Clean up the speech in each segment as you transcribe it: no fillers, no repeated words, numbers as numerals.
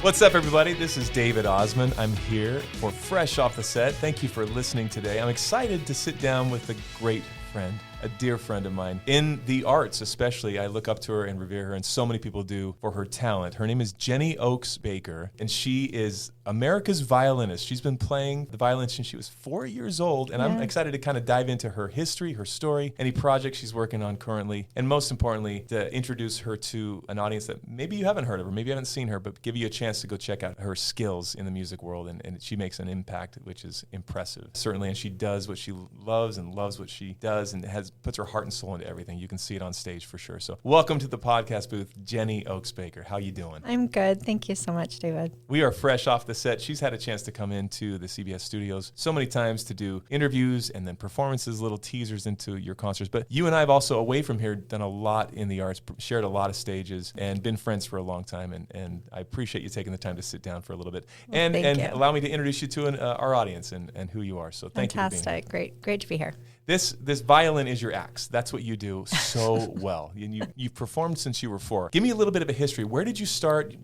What's up, everybody? This is David Osmond. I'm here for Fresh Off the Set. Thank you for listening today. I'm excited to sit down with a great friend, a dear friend of mine. In the arts especially, I look up to her and revere her, and so many people do, for her talent. Her name is Jenny Oakes Baker, and she is America's violinist. She's been playing the violin since she was 4 years old, and I'm excited to kind of dive into her history, her story, any projects she's working on currently, and most importantly, to introduce her to an audience that maybe you haven't heard of her, maybe you haven't seen her, but give you a chance to go check out her skills in the music world, and she makes an impact, which is impressive, certainly, and she does what she loves and loves what she does and puts her heart and soul into everything. You can see it on stage for sure. So welcome to the podcast booth, Jenny Oakes Baker. How you doing? I'm good. Thank you so much, David. We are fresh off the set. She's had a chance to come into the CBS studios so many times to do interviews and then performances, little teasers into your concerts. But you and I have also, away from here, done a lot in the arts, shared a lot of stages, and been friends for a long time. And I appreciate you taking the time to sit down for a little bit and allow me to introduce you to our audience and who you are. So thank you for being here. Fantastic. Great to be here. This violin is your axe. That's what you do so well. You've performed since you were 4. Give me a little bit of a history. Where did you start?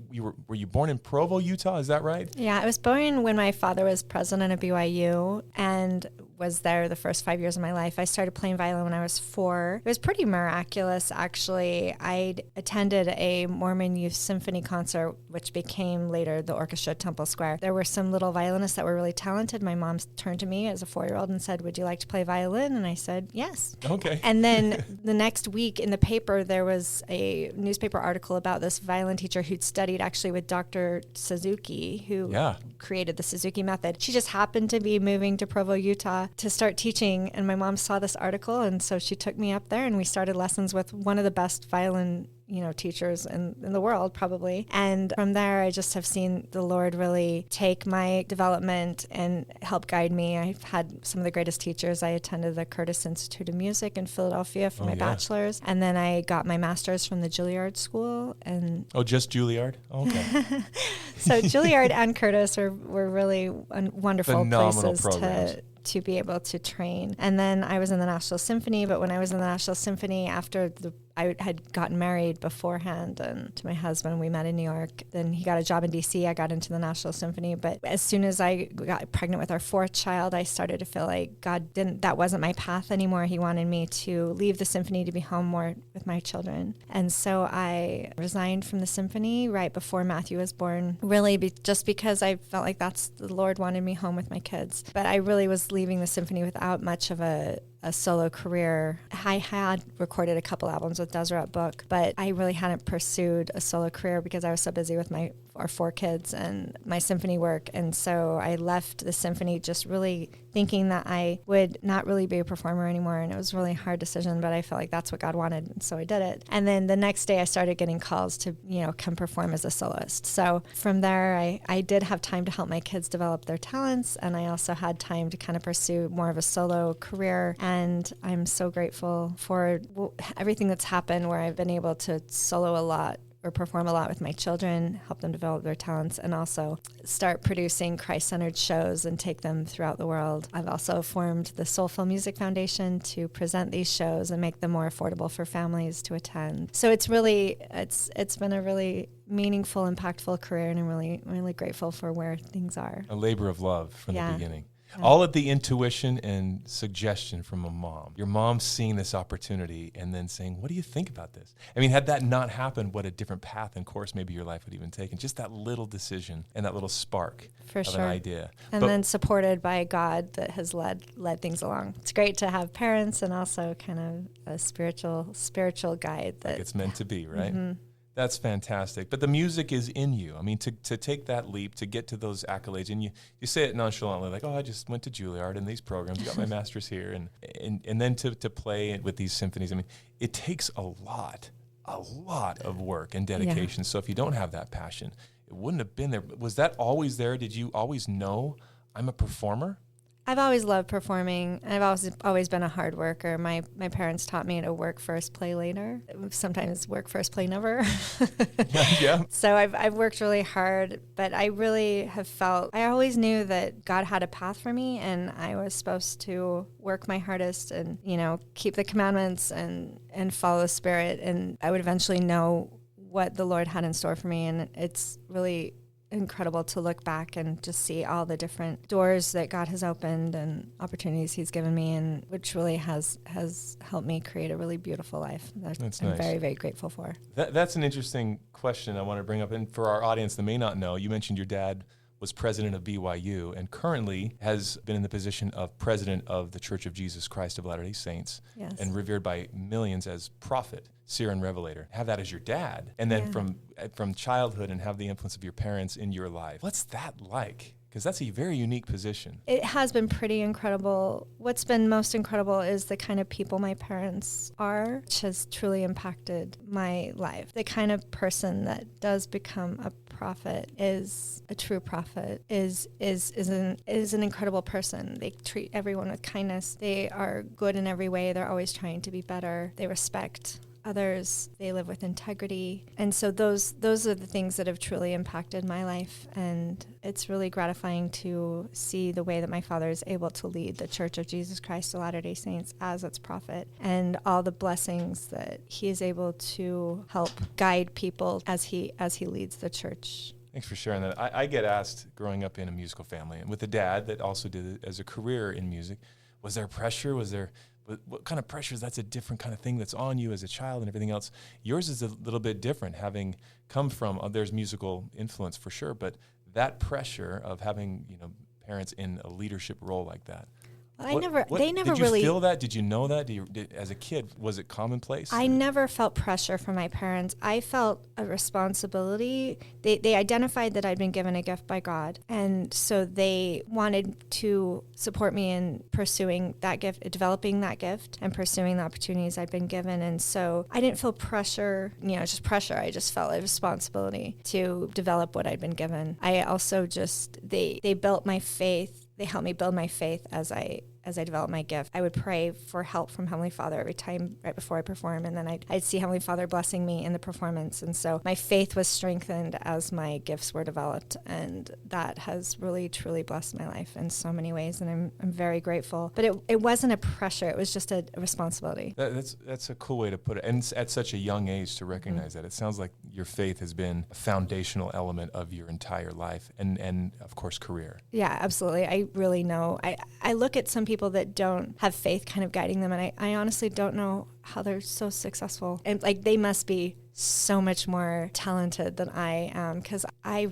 Were you born in Provo, Utah? Is that right? Yeah, I was born when my father was president of BYU and was there the first 5 years of my life. I started playing violin when I was 4. It was pretty miraculous, actually. I attended a Mormon Youth Symphony concert, which became later the orchestra at Temple Square. There were some little violinists that were really talented. My mom turned to me as a 4-year-old and said, "Would you like to play violin?" And I said, yes. Okay. And then the next week in the paper, there was a newspaper article about this violin teacher who'd studied actually with Dr. Suzuki, who created the Suzuki method. She just happened to be moving to Provo, Utah to start teaching. And my mom saw this article. And so she took me up there and we started lessons with one of the best violin teachers in the world, probably. And from there, I just have seen the Lord really take my development and help guide me. I've had some of the greatest teachers. I attended the Curtis Institute of Music in Philadelphia for my bachelor's. And then I got my master's from the Juilliard School. Just Juilliard? Okay. So Juilliard and Curtis were really wonderful phenomenal places programs to be able to train. And then I was in the National Symphony, but when I was in the National Symphony, I had gotten married beforehand and to my husband. We met in New York. Then he got a job in D.C. I got into the National Symphony. But as soon as I got pregnant with our 4th child, I started to feel like that wasn't my path anymore. He wanted me to leave the symphony to be home more with my children. And so I resigned from the symphony right before Matthew was born, really just because I felt like the Lord wanted me home with my kids. But I really was leaving the symphony without much of a solo career. I had recorded a couple albums with Deseret Book, but I really hadn't pursued a solo career because I was so busy with our 4 kids and my symphony work. And so I left the symphony just really thinking that I would not really be a performer anymore. And it was a really hard decision, but I felt like that's what God wanted. And so I did it. And then the next day I started getting calls to, come perform as a soloist. So from there, I did have time to help my kids develop their talents. And I also had time to kind of pursue more of a solo career. And I'm so grateful for everything that's happened where I've been able to solo a lot or perform a lot with my children, help them develop their talents, and also start producing Christ-centered shows and take them throughout the world. I've also formed the Soulful Music Foundation to present these shows and make them more affordable for families to attend. So it's been a really meaningful, impactful career, and I'm really, really grateful for where things are. A labor of love from the beginning. All of the intuition and suggestion from a mom. Your mom seeing this opportunity and then saying, what do you think about this? I mean, had that not happened, what a different path and course maybe your life would even take. And just that little decision and that little spark of an idea. And then supported by God that has led things along. It's great to have parents and also kind of a spiritual guide. Like it's meant to be, right? Mm-hmm. That's fantastic. But the music is in you. I mean, to take that leap, to get to those accolades, and you say it nonchalantly, like, I just went to Juilliard and these programs, got my master's here, and then to play with these symphonies. I mean, it takes a lot of work and dedication. Yeah. So if you don't have that passion, it wouldn't have been there. Was that always there? Did you always know I'm a performer? I've always loved performing. I've always been a hard worker. My parents taught me to work first, play later. Sometimes work first, play never. Yeah. So I've worked really hard, but I really have felt, I always knew that God had a path for me, and I was supposed to work my hardest and, keep the commandments and follow the Spirit, and I would eventually know what the Lord had in store for me. And it's really incredible to look back and just see all the different doors that God has opened and opportunities he's given me, and which really has helped me create a really beautiful life that That's I'm nice. very, very grateful for. That's an interesting question I want to bring up. And for our audience that may not know, you mentioned your dad was president of BYU and currently has been in the position of president of the Church of Jesus Christ of Latter-day Saints, Yes. and revered by millions as prophet, seer, and revelator. Have that as your dad, and then from childhood and have the influence of your parents in your life. What's that like? Because that's a very unique position. It has been pretty incredible. What's been most incredible is the kind of people my parents are, which has truly impacted my life. The kind of person that does become a prophet, is a true prophet, is an incredible person. They treat everyone with kindness. They are good in every way. They're always trying to be better. They respect others. They live with integrity. And so those are the things that have truly impacted my life. And it's really gratifying to see the way that my father is able to lead the Church of Jesus Christ of Latter-day Saints as its prophet, and all the blessings that he is able to help guide people as he leads the church. Thanks for sharing that. I get asked, growing up in a musical family and with a dad that also did it as a career in music, was there pressure? What kind of pressures? That's a different kind of thing that's on you as a child and everything else. Yours is a little bit different, having come from, there's musical influence for sure, but that pressure of having, parents in a leadership role like that. They never did you really feel that? Did you know that? As a kid, was it commonplace? I never felt pressure from my parents. I felt a responsibility. They identified that I'd been given a gift by God, and so they wanted to support me in pursuing that gift, developing that gift, and pursuing the opportunities I'd been given. And so I didn't feel pressure, just pressure. I just felt a responsibility to develop what I'd been given. I also they built my faith. They helped me build my faith as I developed my gift. I would pray for help from Heavenly Father every time right before I perform, and then I'd see Heavenly Father blessing me in the performance. And so my faith was strengthened as my gifts were developed, and that has really, truly blessed my life in so many ways, and I'm very grateful. But it wasn't a pressure, it was just a responsibility. That's a cool way to put it, and at such a young age to recognize that. It sounds like your faith has been a foundational element of your entire life, and of course, career. Yeah, absolutely. I really know. I look at some people that don't have faith kind of guiding them, and I honestly don't know how they're so successful. And they must be so much more talented than I am, because I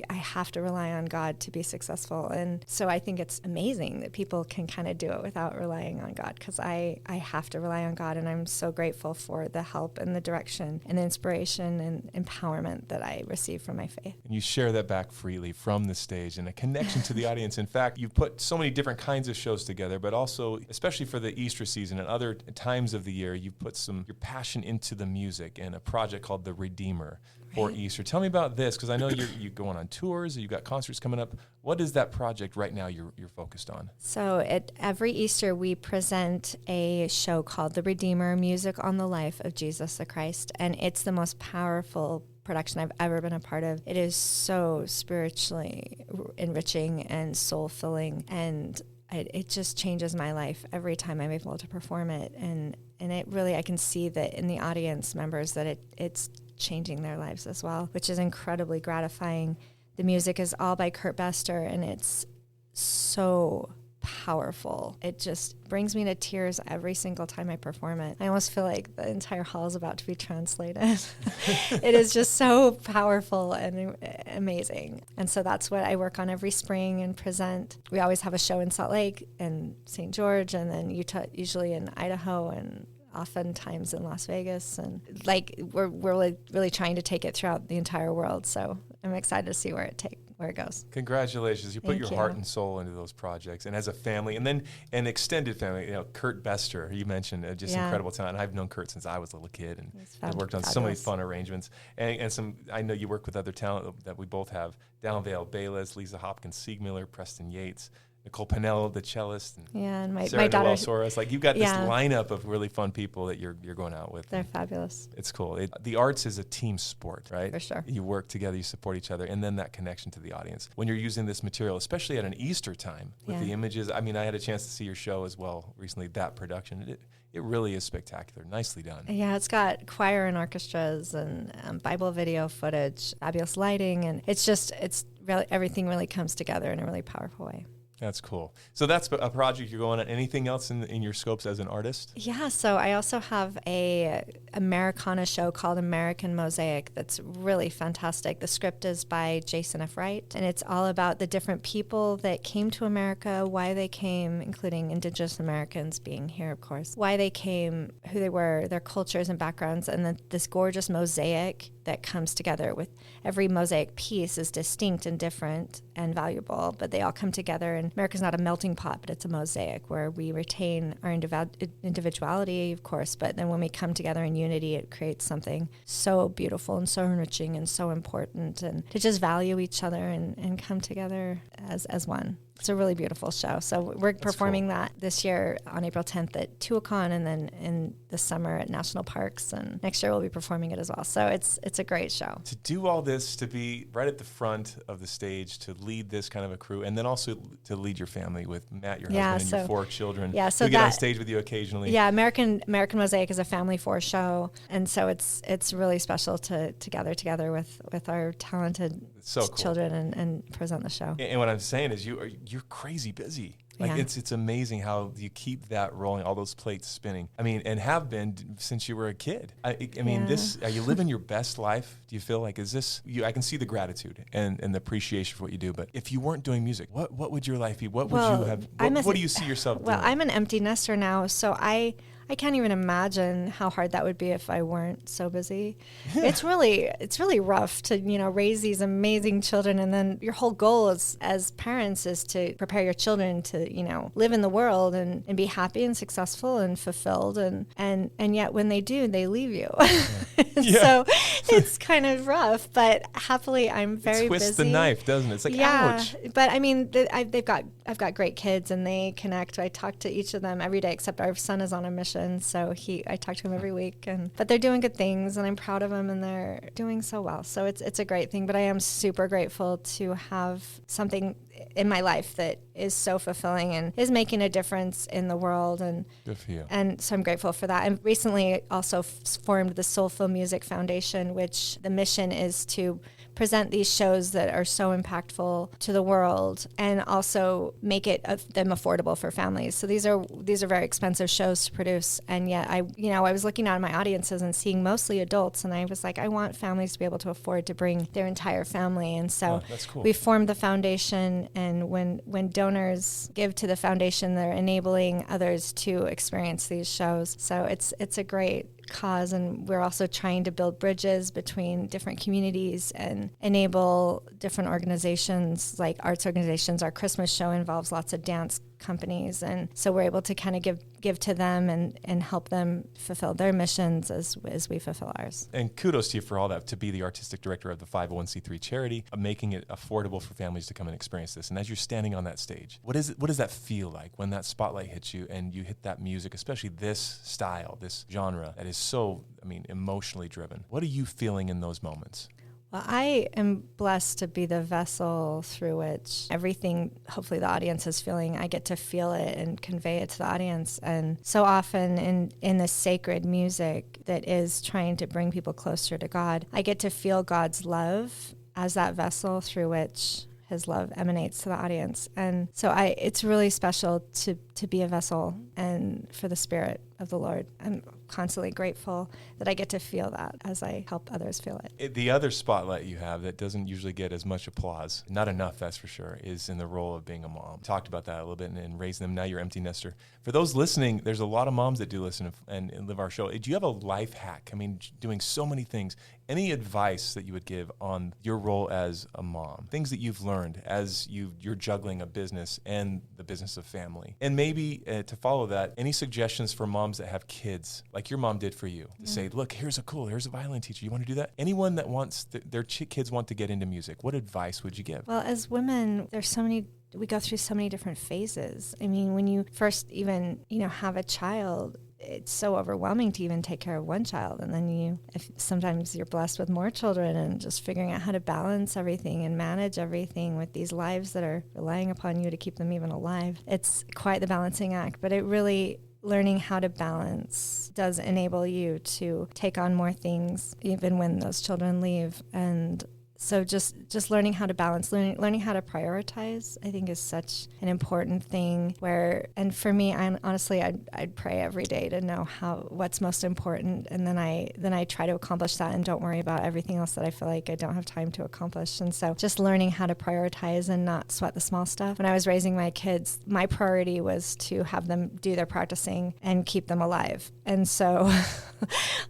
have to rely on God to be successful. And so I think it's amazing that people can kind of do it without relying on God, because I have to rely on God, and I'm so grateful for the help and the direction and the inspiration and empowerment that I receive from my faith. And you share that back freely from the stage and a connection to the audience. In fact, you've put so many different kinds of shows together, but also, especially for the Easter season and other times of the year, you've put your passion into the music and a project called The Redeemer for Easter. Tell me about this, because I know you're going on tours, you've got concerts coming up. What is that project right now you're focused on? So every Easter we present a show called The Redeemer, Music on the Life of Jesus the Christ, and it's the most powerful production I've ever been a part of. It is so spiritually enriching and soul-filling, and it just changes my life every time I'm able to perform it. And it really, I can see that in the audience members that it's changing their lives as well, which is incredibly gratifying. The music is all by Kurt Bester, and it's so powerful. It just brings me to tears every single time I perform it. I almost feel like the entire hall is about to be translated. It is just so powerful and amazing. And so that's what I work on every spring and present. We always have a show in Salt Lake and St. George, and then Utah, usually in Idaho, and oftentimes in Las Vegas. And we're really trying to take it throughout the entire world. So I'm excited to see where it goes. Congratulations. You put Thank your you. heart and soul into those projects. And as a family, and then an extended family, Kurt Bester, you mentioned, just incredible talent. I've known Kurt since I was a little kid, and I've worked on so many fun arrangements. And some, I know you work with other talent that we both have, Dallin Vale Bayless, Lisa Hopkins Siegmiller, Preston Yates. Nicole Pinello, the cellist, and and my Sarah daughter. Noel Soros. Like, you've got this Yeah. lineup of really fun people that you're going out with. They're fabulous. It's cool. The arts is a team sport, right? For sure. You work together, you support each other, and then that connection to the audience. When you're using this material, especially at an Easter time with the images, I mean, I had a chance to see your show as well recently, that production. It really is spectacular. Nicely done. Yeah, it's got choir and orchestras and Bible video footage, fabulous lighting, and it's really, everything really comes together in a really powerful way. That's cool. So that's a project you're going on. Anything else in your scopes as an artist? Yeah, so I also have a Americana show called American Mosaic that's really fantastic. The script is by Jason F. Wright, and it's all about the different people that came to America, why they came, including Indigenous Americans being here, of course, why they came, who they were, their cultures and backgrounds, and then this gorgeous mosaic that comes together with every mosaic piece is distinct and different and valuable, but they all come together. And America's not a melting pot, but it's a mosaic where we retain our individuality, of course, but then when we come together in unity, it creates something so beautiful and so enriching and so important, and to just value each other and come together as one. It's a really beautiful show. So we're performing that this year on April 10th at Tuacahn, and then in the summer at National Parks, and next year we'll be performing it as well. So it's a great show. To do all this, to be right at the front of the stage, to lead this kind of a crew, and then also to lead your family with Matt, your husband, and your 4 children, who get on stage with you occasionally. Yeah, American Mosaic is a family 4 show, and so it's really special to gather together with our talented children and present the show. And what I'm saying is you're crazy busy. Like, it's amazing how you keep that rolling, all those plates spinning. I mean, and have been since you were a kid. I mean, are you living your best life? Do you feel like, I can see the gratitude and the appreciation for what you do, but if you weren't doing music, what would your life be? What would you have, what do you see yourself doing? Well, I'm an empty nester now, so I can't even imagine how hard that would be if I weren't so busy. It's really rough to, raise these amazing children, and then your whole goal as parents is to prepare your children to, live in the world and be happy and successful and fulfilled, and yet when they do, they leave you. So it's kind of rough, but happily I'm very busy. It twists the knife, doesn't it? It's like, ouch. But I mean, I've got great kids, and they connect. I talk to each of them every day, except our son is on a mission. So I talk to him every week, but they're doing good things, and I'm proud of them, and they're doing so well. So it's a great thing, but I am super grateful to have something in my life that is so fulfilling and is making a difference in the world. And good for you. And so I'm grateful for that. And recently also formed the Soulful Music Foundation, which the mission is to present these shows that are so impactful to the world and also make them affordable for families. So these are very expensive shows to produce, and yet I was looking at my audiences and seeing mostly adults, and I was like, I want families to be able to afford to bring their entire family. And so that's cool. We formed the foundation, and when donors give to the foundation, they're enabling others to experience these shows. So it's a great cause, and we're also trying to build bridges between different communities and enable different organizations, like arts organizations. Our Christmas show involves lots of dance companies, and so we're able to kind of give to them and help them fulfill their missions as we fulfill ours. And kudos to you for all that, to be the artistic director of the 501c3 charity, making it affordable for families to come and experience this. And as you're standing on that stage, what does that feel like when that spotlight hits you and you hit that music, especially this style, this genre that is so, emotionally driven? What are you feeling in those moments? Well, I am blessed to be the vessel through which everything, hopefully the audience is feeling, I get to feel it and convey it to the audience. And so often in the sacred music that is trying to bring people closer to God, I get to feel God's love as that vessel through which his love emanates to the audience. And so it's really special to be a vessel and for the Spirit of the Lord. I'm constantly grateful that I get to feel that as I help others feel it. The other spotlight you have that doesn't usually get as much applause, not enough, that's for sure, is in the role of being a mom. Talked about that a little bit and raising them. Now you're empty nester. For those listening, there's a lot of moms that do listen and live our show. Do you have a life hack? Doing so many things. Any advice that you would give on your role as a mom? Things that you've learned as you're juggling a business and the business of family. And maybe to follow that, any suggestions for moms moms that have kids, like your mom did for you, to say, look, here's a violin teacher. You want to do that? Anyone that wants, their kids want to get into music, what advice would you give? Well, as women, we go through so many different phases. I mean, when you first even, have a child, it's so overwhelming to even take care of one child. And then sometimes you're blessed with more children, and just figuring out how to balance everything and manage everything with these lives that are relying upon you to keep them even alive. It's quite the balancing act, but it really, learning how to balance does enable you to take on more things even when those children leave. And so just learning how to balance, learning how to prioritize, I think, is such an important thing. And for me, I'd pray every day to know what's most important, and then I try to accomplish that and don't worry about everything else that I feel like I don't have time to accomplish. And so just learning how to prioritize and not sweat the small stuff. When I was raising my kids, my priority was to have them do their practicing and keep them alive. And so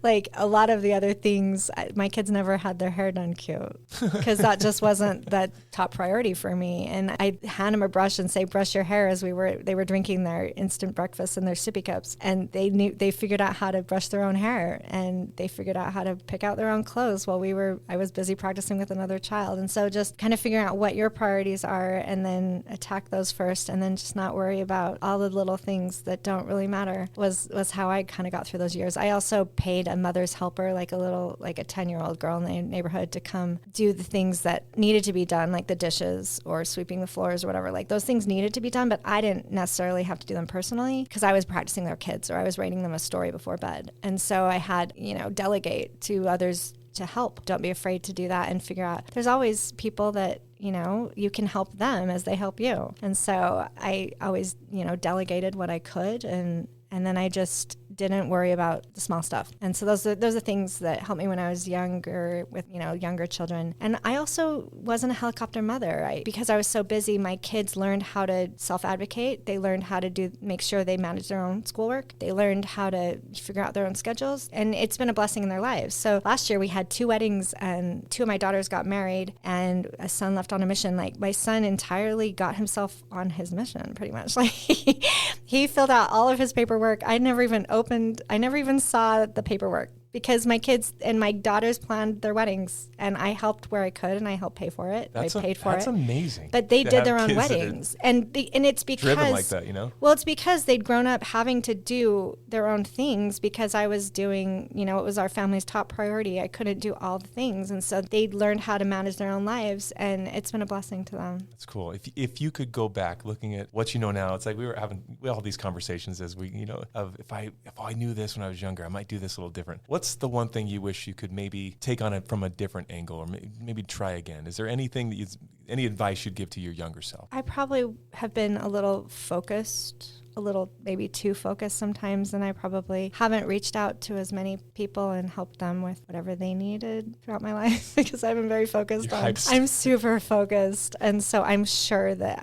like a lot of the other things, my kids never had their hair done cute, because that just wasn't that top priority for me. And I'd hand them a brush and say, brush your hair, as they were drinking their instant breakfast in their sippy cups. And they figured out how to brush their own hair, and they figured out how to pick out their own clothes while I was busy practicing with another child. And so just kind of figuring out what your priorities are, and then attack those first, and then just not worry about all the little things that don't really matter was how I kind of got through those years. I also paid a mother's helper, like a 10-year-old girl in the neighborhood, to come do the things that needed to be done, like the dishes or sweeping the floors or whatever. Like those things needed to be done, but I didn't necessarily have to do them personally, because I was practicing their kids, or I was writing them a story before bed. And so I had, delegate to others to help. Don't be afraid to do that, and figure out there's always people that, you can help them as they help you. And so I always, delegated what I could, and then I just didn't worry about the small stuff. And so those are things that helped me when I was younger, with younger children. And I also wasn't a helicopter mother. Because I was so busy, my kids learned how to self-advocate. They learned how to make sure they manage their own schoolwork. They learned how to figure out their own schedules, and it's been a blessing in their lives. So last year we had 2 weddings, and 2 of my daughters got married, and a son left on a mission. Like, my son entirely got himself on his mission, pretty much. Like he filled out all of his paperwork. I never even saw the paperwork, because my kids and my daughters planned their weddings, and I helped where I could, and I helped pay for it. I paid for it. That's amazing. But they did their own weddings, and it's because driven like that, Well, it's because they'd grown up having to do their own things, because I was doing, it was our family's top priority. I couldn't do all the things, and so they learned how to manage their own lives, and it's been a blessing to them. That's cool. If you could go back, looking at what you know now, it's like we all these conversations as we, of if I knew this when I was younger, I might do this a little different. What's the one thing you wish you could maybe take on it from a different angle, or maybe try again? Is there anything any advice you'd give to your younger self? I probably have been a little focused, a little maybe too focused sometimes, and I probably haven't reached out to as many people and helped them with whatever they needed throughout my life, because I've been very focused I'm super focused. And so I'm sure that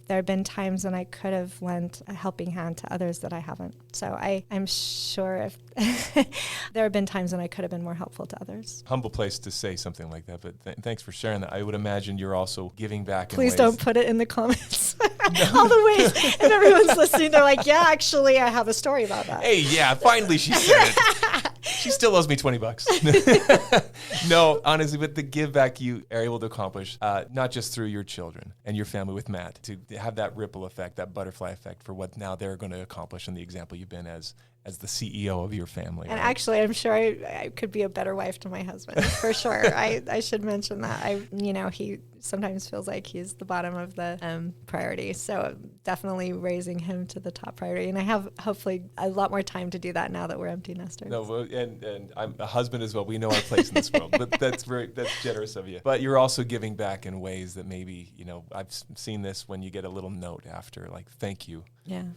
there have been times when I could have lent a helping hand to others that I haven't. So I'm sure if there have been times when I could have been more helpful to others. Humble place to say something like that, but thanks for sharing that. I would imagine you're also giving back. Please don't put it in the comments. All the ways, if everyone's listening, they're like, yeah, actually, I have a story about that. Hey, yeah, finally she said it. She still owes me $20. No, honestly, but the give back you are able to accomplish, not just through your children and your family with Matt, to have that ripple effect, that butterfly effect for what now they're going to accomplish, and the example you've been as the CEO of your family. And right? Actually, I'm sure I could be a better wife to my husband, for sure. I should mention that. He sometimes feels like he's the bottom of the priority. So definitely raising him to the top priority. And I have hopefully a lot more time to do that now that we're empty nesters. No, and I'm a husband as well. We know our place in this world, but that's generous of you. But you're also giving back in ways that maybe, I've seen this when you get a little note after, like, thank you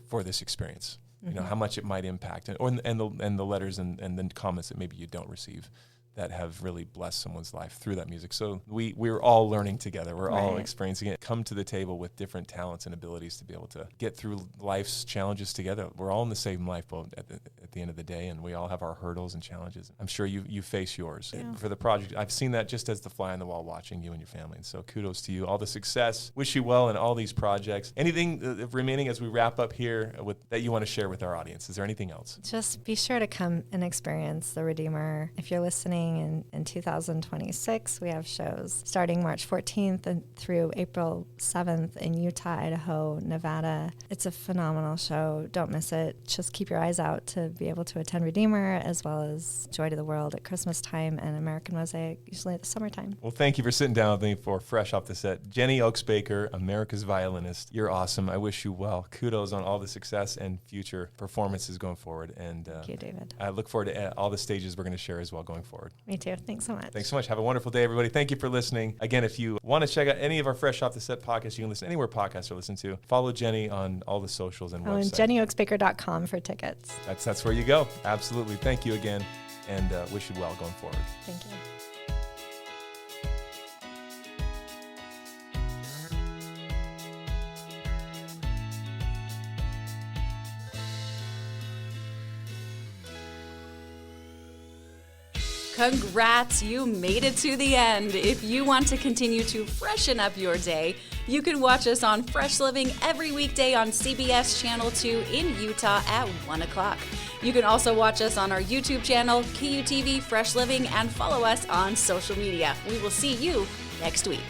for this experience. How much it might impact, and the letters and the comments that maybe you don't receive that have really blessed someone's life through that music. So we're all learning together. We're all experiencing it. Come to the table with different talents and abilities to be able to get through life's challenges together. We're all in the same lifeboat at the end of the day, and we all have our hurdles and challenges. I'm sure you face yours. Yeah. For the project, I've seen that just as the fly on the wall watching you and your family. And so kudos to you. All the success. Wish you well in all these projects. Anything remaining as we wrap up here that you want to share with our audience? Is there anything else? Just be sure to come and experience the Redeemer. If you're listening in 2026, we have shows starting March 14th and through April 7th in Utah, Idaho, Nevada. It's a phenomenal show. Don't miss it. Just keep your eyes out to be able to attend Redeemer, as well as Joy to the World at Christmas time and American Mosaic usually at the summertime. Well, thank you for sitting down with me for Fresh Off the Set. Jenny Oakes-Baker, America's Violinist. You're awesome. I wish you well. Kudos on all the success and future performances going forward. And thank you, David. I look forward to all the stages we're going to share as well going forward. Me too. Thanks so much. Thanks so much. Have a wonderful day, everybody. Thank you for listening. Again, if you want to check out any of our Fresh Off the Set podcasts, you can listen anywhere podcasts are listened to. Follow Jenny on all the socials and websites. And JennyOakesBaker.com for tickets. That's where you go. Absolutely. Thank you again, and wish you well going forward. Thank you. Congrats, you made it to the end. If you want to continue to freshen up your day, you can watch us on Fresh Living every weekday on CBS Channel 2 in Utah at 1 o'clock. You can also watch us on our YouTube channel, KUTV Fresh Living, and follow us on social media. We will see you next week.